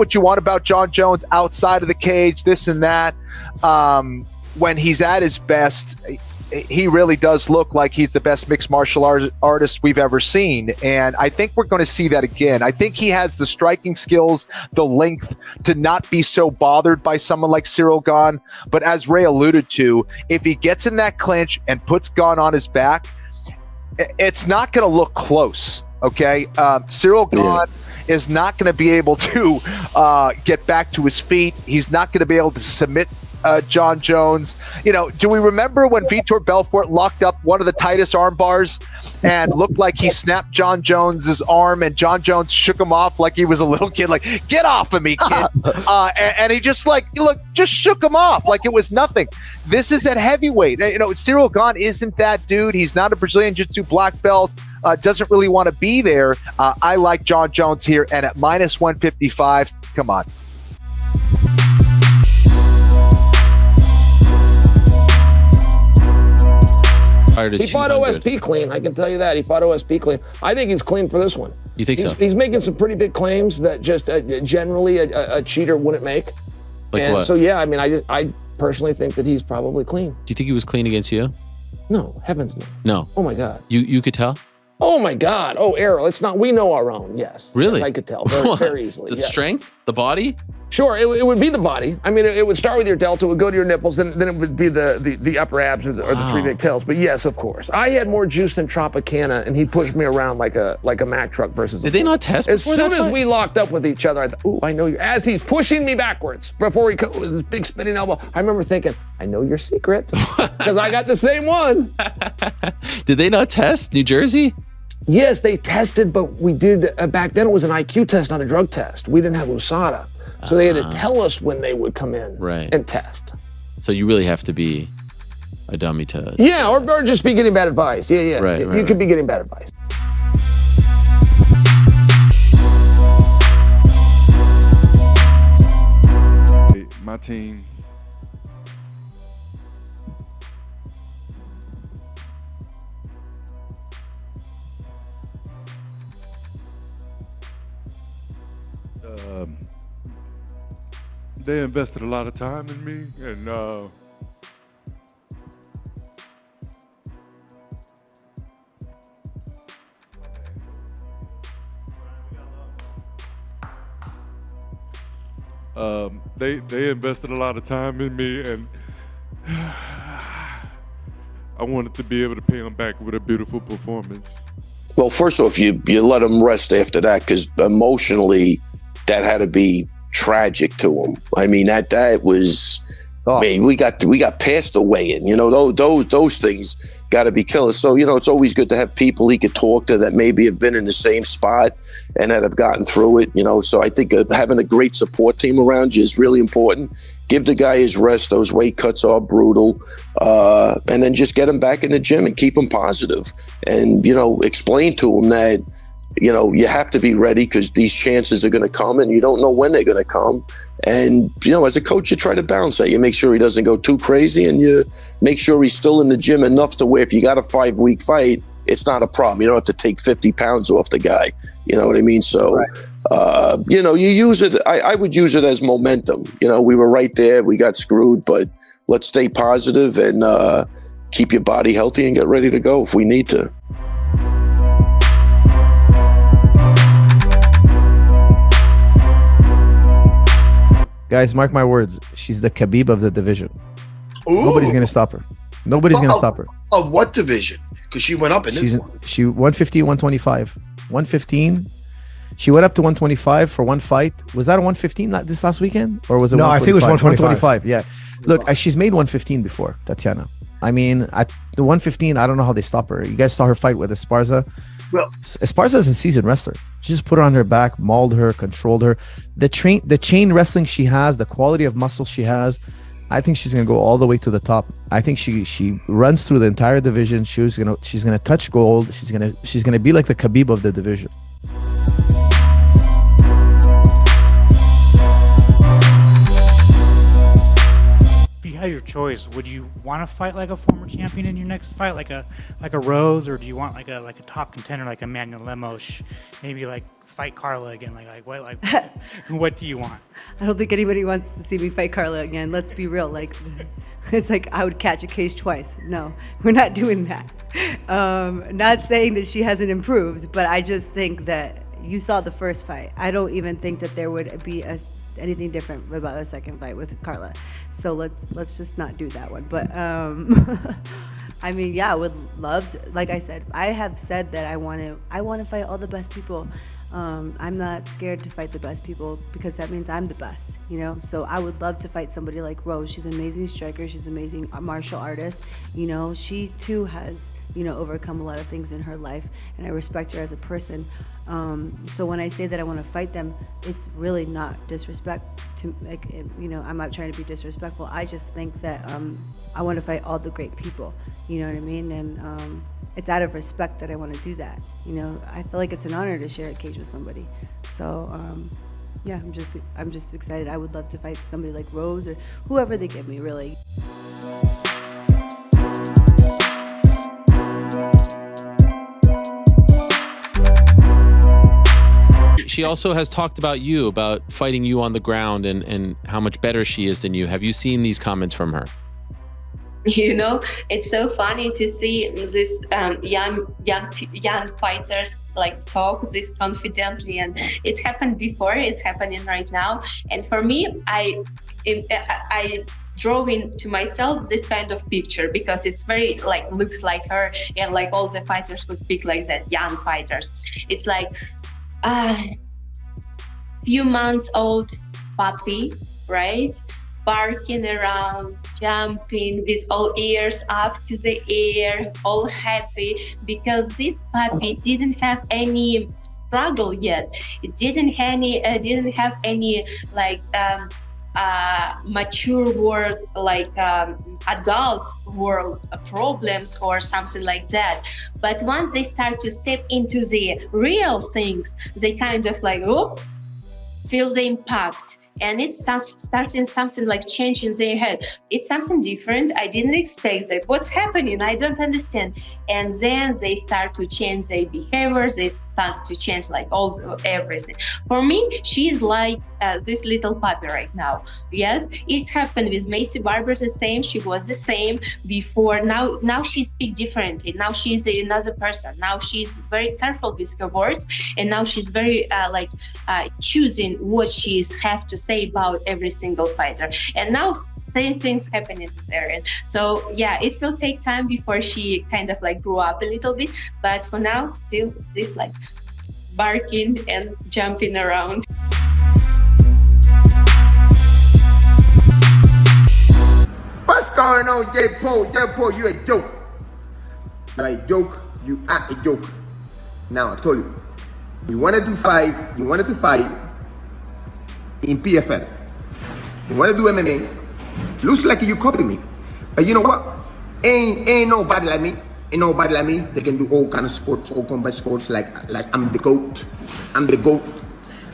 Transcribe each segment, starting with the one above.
what you want about Jon Jones outside of the cage, this and that. When he's at his best, he really does look like he's the best mixed martial artist we've ever seen. And I think we're going to see that again. I think he has the striking skills, the length to not be so bothered by someone like Ciryl Gane. But as Ray alluded to, if he gets in that clinch and puts Gane on his back, it's not going to look close. Okay. Ciryl Gane is not going to be able to get back to his feet. He's not going to be able to submit Jon Jones. You know, do we remember when Vitor Belfort locked up one of the tightest arm bars and looked like he snapped Jon Jones's arm, and Jon Jones shook him off like he was a little kid, like, get off of me, kid. And he just just shook him off like it was nothing. This is at heavyweight. You know, Ciryl Gane isn't that dude. He's not a Brazilian Jiu-Jitsu black belt. Doesn't really want to be there. I like Jon Jones here, and at minus 155, come on. He fought OSP clean. I can tell you that. He fought OSP clean. I think he's clean for this one. You think so? He's making some pretty big claims that just generally a cheater wouldn't make. Like what? So, yeah, I mean, I personally think that he's probably clean. Do you think he was clean against you? No, heavens no. No. Oh, my God. You could tell? Oh, my God. Oh, Errol, it's not. We know our own, yes. Really? Yes, I could tell very easily. The yes. strength? The body? Sure, it would be the body. I mean, it would start with your delts, it would go to your nipples, then it would be the upper abs or the three big tails. But yes, of course. I had more juice than Tropicana, and he pushed me around like a Mack truck versus. Did they not test as before soon that as fight? we locked up with each other, I thought, ooh, I know you. As he's pushing me backwards before he with his big spinning elbow, I remember thinking, I know your secret because I got the same one. Did they not test New Jersey? Yes, they tested, but we did, back then it was an IQ test, not a drug test. We didn't have USADA. So they had to tell us when they would come in and test. So you really have to be a dummy to... Yeah, or just be getting bad advice. Yeah. Right, you could be getting bad advice. My team... they invested a lot of time in me, and they invested a lot of time in me, and I wanted to be able to pay them back with a beautiful performance. Well, first off, you let them rest after that, because emotionally, that had to be tragic to him. I mean, that was. I mean, we got past the weigh-in. You know, those things got to be killers. So, you know, it's always good to have people he could talk to that maybe have been in the same spot and that have gotten through it. You know, so I think having a great support team around you is really important. Give the guy his rest. Those weight cuts are brutal, and then just get him back in the gym and keep him positive. And, you know, explain to him that, you know, you have to be ready because these chances are going to come and you don't know when they're going to come. And, you know, as a coach, you try to balance that. You make sure he doesn't go too crazy, and you make sure he's still in the gym enough to where if you got a 5-week fight, it's not a problem. You don't have to take 50 pounds off the guy. You know what I mean? So, you know, you use it. I would use it as momentum. You know, we were right there. We got screwed, but let's stay positive and keep your body healthy and get ready to go if we need to. Guys, mark my words. She's the Khabib of the division. Ooh. Nobody's going to stop her. Nobody's going to stop her. Of what division? Because she went up in this one. She 115, 125. 115. She went up to 125 for one fight. Was that a 115 this last weekend? Or was it No, I think it was 125. Yeah. Look, she's made 115 before, Tatiana. I mean, at the 115, I don't know how they stop her. You guys saw her fight with Esparza. Well, Esparza is a seasoned wrestler. She just put her on her back, mauled her, controlled her. The chain wrestling she has, the quality of muscle she has, I think she's gonna go all the way to the top. I think she runs through the entire division. She's gonna touch gold. She's gonna be like the Khabib of the division. If you had your choice, would you want to fight like a former champion in your next fight, like a Rose, or do you want like a top contender like a Manuel Lemos, maybe like fight Carla again? Like what what do you want? I don't think anybody wants to see me fight Carla again. Let's be real. Like, it's like I would catch a case twice. No, we're not doing that. Not saying that she hasn't improved, but I just think that you saw the first fight. I don't even think that there would be anything different about a second fight with Carla. So let's just not do that one. But I mean, yeah, I would love to. Like I said, I have said that I want to fight all the best people. I'm not scared to fight the best people because that means I'm the best, you know? So I would love to fight somebody like Rose. She's an amazing striker. She's an amazing martial artist. You know, she too has, you know, overcome a lot of things in her life, and I respect her as a person. So when I say that I want to fight them, it's really not disrespect to, like, you know, I'm not trying to be disrespectful. I just think that I want to fight all the great people, you know what I mean? And it's out of respect that I want to do that. You know, I feel like it's an honor to share a cage with somebody. So yeah, I'm just excited. I would love to fight somebody like Rose or whoever they give me, really. She also has talked about you, about fighting you on the ground and how much better she is than you. Have you seen these comments from her? You know, it's so funny to see this young fighters like talk this confidently, and it's happened before, it's happening right now. And for me, I draw into myself this kind of picture because it's very like looks like her, and like all the fighters who speak like that, young fighters. It's like few months old puppy, right? Barking around, jumping with all ears up to the air, all happy because this puppy didn't have any struggle yet. It didn't have any like mature world, like adult world problems or something like that. But once they start to step into the real things, they kind of like feel the impact. And it's starting something like changing their head. It's something different. I didn't expect that. What's happening? I don't understand. And then they start to change their behaviors. They start to change like everything. For me, she's like this little puppy right now. Yes, it's happened with Macy Barber the same. She was the same before. Now she speaks differently. Now she's another person. Now she's very careful with her words, and now she's very choosing what she have to say about every single fighter. And now same things happen in this area. So yeah, it will take time before she kind of like grew up a little bit, but for now still this like barking and jumping around. What's going on, J. Paul? J. Paul, you a joke. You're a joke. You are a joke. Now I told you, you wanted to fight in PFL. You want to do MMA. Looks like you copy me. But you know what? Ain't nobody like me. Ain't nobody like me. They can do all kind of sports, all combat sports. Like I'm the GOAT. I'm the GOAT.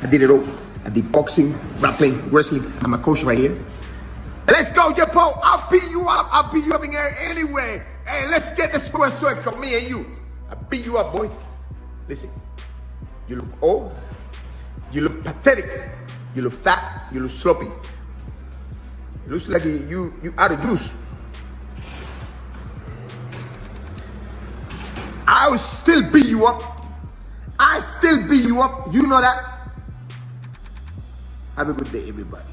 I did it all. I did boxing, grappling, wrestling. I'm a coach right here. Let's go, Japo. I'll beat you up. I'll beat you up in here anyway. Hey, let's get the square circle, me and you. I'll beat you up, boy. Listen, you look old. You look pathetic. You look fat. You look sloppy. It looks like you out of juice. I will still beat you up. I still beat you up. You know that? Have a good day, everybody.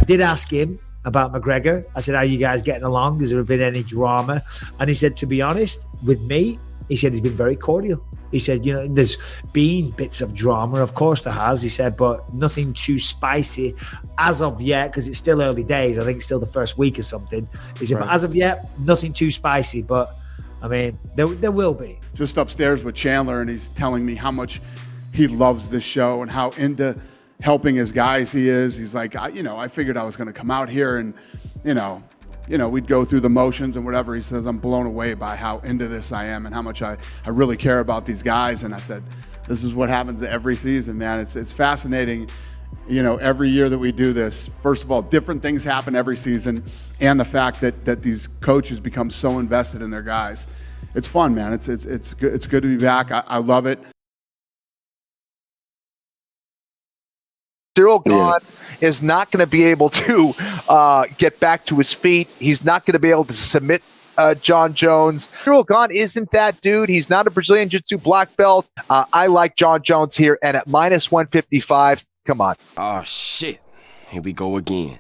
Did ask him about McGregor. I said, how are you guys getting along? Has there been any drama? And he said, to be honest, with me, he said he's been very cordial. He said, you know, there's been bits of drama. Of course there has, he said, but nothing too spicy as of yet, because it's still early days. I think it's still the first week or something. He said, but as of yet, nothing too spicy. But, I mean, there will be. Just upstairs with Chandler, and he's telling me how much he loves this show and how into helping his guys he is. He's like, I figured I was going to come out here and, we'd go through the motions and whatever. He says, I'm blown away by how into this I am and how much I really care about these guys. And I said, this is what happens every season, man. It's fascinating. every year that we do this. First of all, different things happen every season, and the fact that these coaches become so invested in their guys. It's fun, man. It's good to be back. I love it. Ciryl Gane is not going to be able to get back to his feet. He's not going to be able to submit John Jones. Ciryl Gane isn't that dude. He's not a Brazilian Jiu-Jitsu black belt. I like John Jones here, and at -155, come on. Oh, shit. Here we go again.